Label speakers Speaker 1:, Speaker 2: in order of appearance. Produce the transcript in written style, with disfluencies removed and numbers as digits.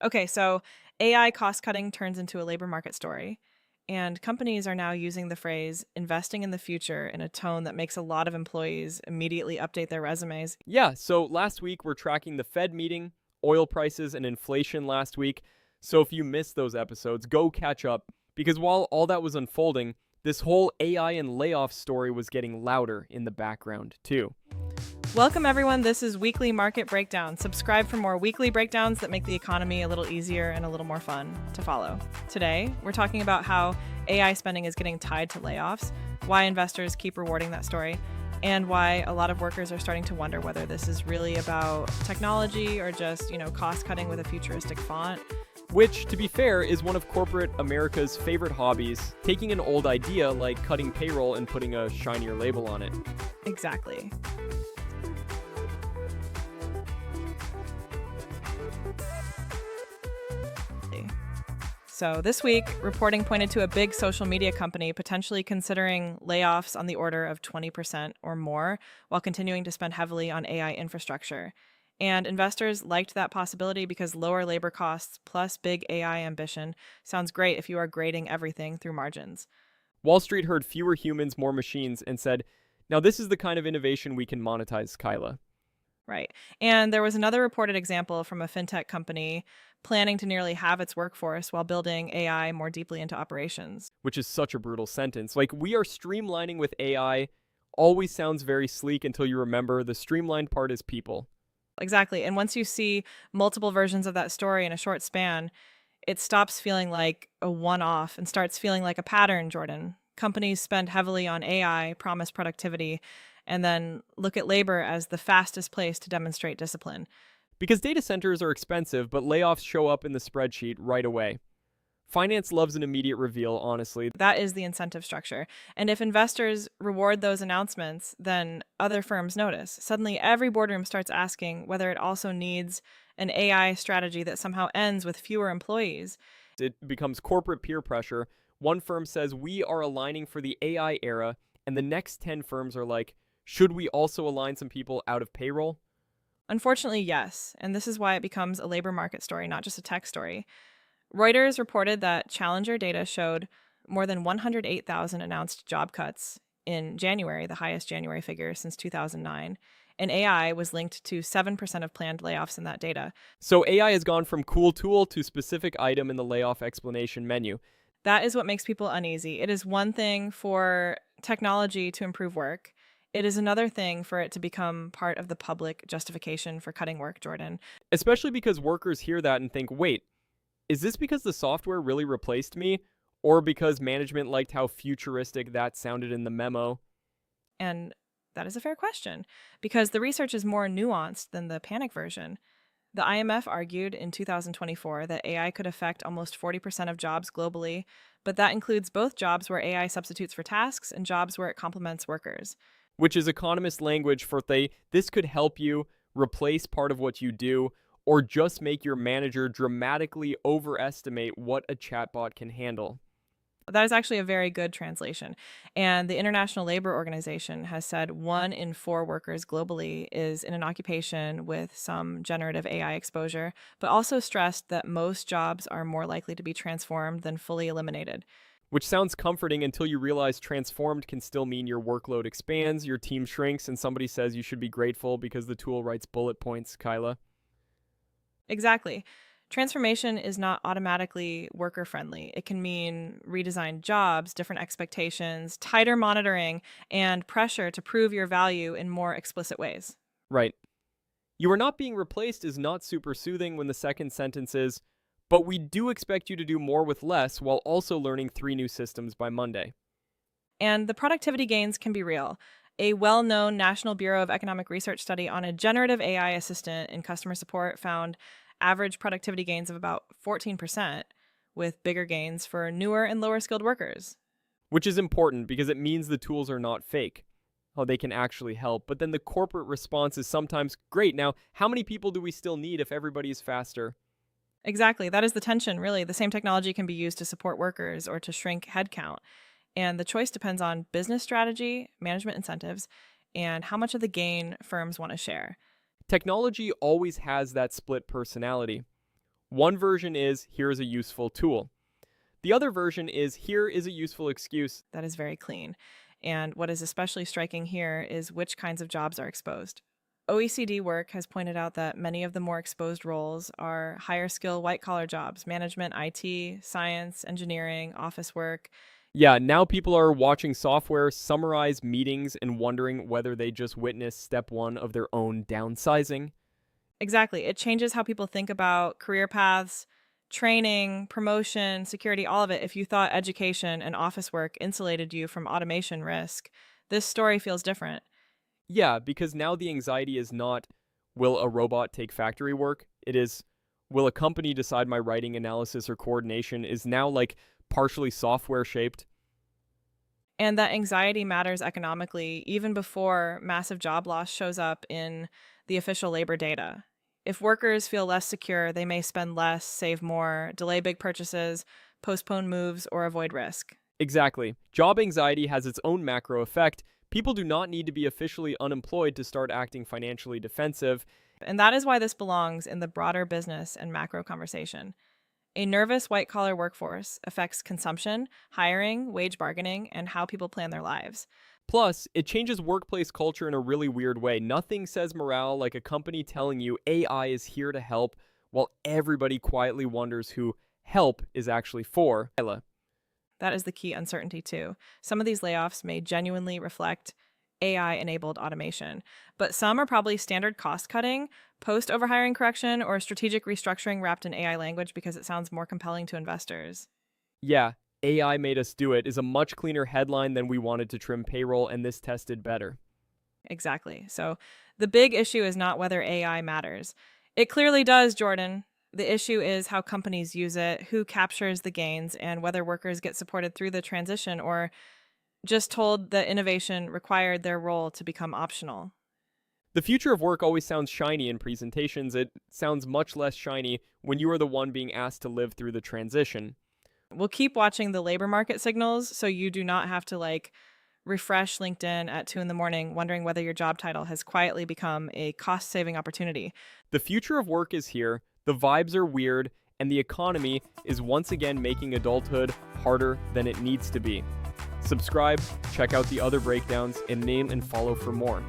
Speaker 1: Okay, so AI cost cutting turns into a labor market story, and companies are now using the phrase investing in the future in a tone that makes a lot of employees immediately update their resumes.
Speaker 2: Yeah, so last week we're tracking the Fed meeting, oil prices, and inflation last week. So if you missed those episodes, go catch up because while all that was unfolding, this whole AI and layoff story was getting louder in the background, too.
Speaker 1: Welcome, everyone. This is Weekly Market Breakdown. Subscribe for more weekly breakdowns that make the economy a little easier and a little more fun to follow. Today, we're talking about how AI spending is getting tied to layoffs, why investors keep rewarding that story, and why a lot of workers are starting to wonder whether this is really about technology or just, cost cutting with a futuristic font.
Speaker 2: Which, to be fair, is one of corporate America's favorite hobbies, taking an old idea like cutting payroll and putting a shinier label on it.
Speaker 1: Exactly. So this week, reporting pointed to a big social media company potentially considering layoffs on the order of 20% or more while continuing to spend heavily on AI infrastructure. And investors liked that possibility because lower labor costs plus big AI ambition sounds great if you are grading everything through margins.
Speaker 2: Wall Street heard fewer humans, more machines, and said, now this is the kind of innovation we can monetize, Kyla.
Speaker 1: Right. And there was another reported example from a fintech company planning to nearly halve its workforce while building AI more deeply into operations.
Speaker 2: Which is such a brutal sentence. Like, we are streamlining with AI always sounds very sleek until you remember the streamlined part is people.
Speaker 1: Exactly. And once you see multiple versions of that story in a short span, it stops feeling like a one off and starts feeling like a pattern, Jordan. Companies spend heavily on AI, promise productivity, and then look at labor as the fastest place to demonstrate discipline.
Speaker 2: Because data centers are expensive, but layoffs show up in the spreadsheet right away. Finance loves an immediate reveal, honestly.
Speaker 1: That is the incentive structure. And if investors reward those announcements, then other firms notice. Suddenly, every boardroom starts asking whether it also needs an AI strategy that somehow ends with fewer employees.
Speaker 2: It becomes corporate peer pressure. One firm says we are aligning for the AI era, and the next 10 firms are like, should we also align some people out of payroll?
Speaker 1: Unfortunately, yes. And this is why it becomes a labor market story, not just a tech story. Reuters reported that Challenger data showed more than 108,000 announced job cuts in January, the highest January figure since 2009. And AI was linked to 7% of planned layoffs in that data.
Speaker 2: So AI has gone from cool tool to specific item in the layoff explanation menu.
Speaker 1: That is what makes people uneasy. It is one thing for technology to improve work. It is another thing for it to become part of the public justification for cutting work, Jordan.
Speaker 2: Especially because workers hear that and think, wait, is this because the software really replaced me? Or because management liked how futuristic that sounded in the memo?
Speaker 1: And that is a fair question, because the research is more nuanced than the panic version. The IMF argued in 2024 that AI could affect almost 40% of jobs globally, but that includes both jobs where AI substitutes for tasks and jobs where it complements workers.
Speaker 2: Which is economist language for this could help you replace part of what you do or just make your manager dramatically overestimate what a chatbot can handle.
Speaker 1: That is actually a very good translation. And the International Labor Organization has said 1 in 4 workers globally is in an occupation with some generative AI exposure, but also stressed that most jobs are more likely to be transformed than fully eliminated.
Speaker 2: Which sounds comforting until you realize transformed can still mean your workload expands, your team shrinks, and somebody says you should be grateful because the tool writes bullet points, Kyla.
Speaker 1: Exactly. Transformation is not automatically worker friendly. It can mean redesigned jobs, different expectations, tighter monitoring, and pressure to prove your value in more explicit ways.
Speaker 2: Right. You are not being replaced is not super soothing when the second sentence is, but we do expect you to do more with less while also learning 3 new systems by Monday.
Speaker 1: And the productivity gains can be real. A well known National Bureau of Economic Research study on a generative AI assistant in customer support found average productivity gains of about 14%, with bigger gains for newer and lower skilled workers.
Speaker 2: Which is important because it means the tools are not fake. Oh, they can actually help. But then the corporate response is sometimes great. Now, how many people do we still need if everybody is faster?
Speaker 1: Exactly. That is the tension, really. The same technology can be used to support workers or to shrink headcount. And the choice depends on business strategy, management incentives, and how much of the gain firms want to share.
Speaker 2: Technology always has that split personality. One version is, here is a useful tool. The other version is, here is a useful excuse.
Speaker 1: That is very clean. And what is especially striking here is which kinds of jobs are exposed. OECD work has pointed out that many of the more exposed roles are higher skill white collar jobs, management, IT, science, engineering, office work.
Speaker 2: Yeah, now people are watching software summarize meetings and wondering whether they just witnessed step one of their own downsizing.
Speaker 1: Exactly. It changes how people think about career paths, training, promotion, security, all of it. If you thought education and office work insulated you from automation risk, this story feels different.
Speaker 2: Yeah, because now the anxiety is not, will a robot take factory work? It is, will a company decide my writing, analysis, or coordination is now like partially software shaped?
Speaker 1: And that anxiety matters economically even before massive job loss shows up in the official labor data. If workers feel less secure, they may spend less, save more, delay big purchases, postpone moves, or avoid risk.
Speaker 2: Exactly. Job anxiety has its own macro effect. People do not need to be officially unemployed to start acting financially defensive.
Speaker 1: And that is why this belongs in the broader business and macro conversation. A nervous white collar workforce affects consumption, hiring, wage bargaining, and how people plan their lives.
Speaker 2: Plus, it changes workplace culture in a really weird way. Nothing says morale like a company telling you AI is here to help, while everybody quietly wonders who help is actually for.
Speaker 1: That is the key uncertainty, too. Some of these layoffs may genuinely reflect AI-enabled automation, but some are probably standard cost-cutting, post-overhiring correction, or strategic restructuring wrapped in AI language because it sounds more compelling to investors.
Speaker 2: Yeah, AI made us do it is a much cleaner headline than we wanted to trim payroll, and this tested better.
Speaker 1: Exactly. So the big issue is not whether AI matters. It clearly does, Jordan. The issue is how companies use it, who captures the gains, and whether workers get supported through the transition or just told that innovation required their role to become optional.
Speaker 2: The future of work always sounds shiny in presentations. It sounds much less shiny when you are the one being asked to live through the transition.
Speaker 1: We'll keep watching the labor market signals so you do not have to refresh LinkedIn at 2 a.m. wondering whether your job title has quietly become a cost-saving opportunity.
Speaker 2: The future of work is here. The vibes are weird, and the economy is once again making adulthood harder than it needs to be. Subscribe, check out the other breakdowns, and name and follow for more.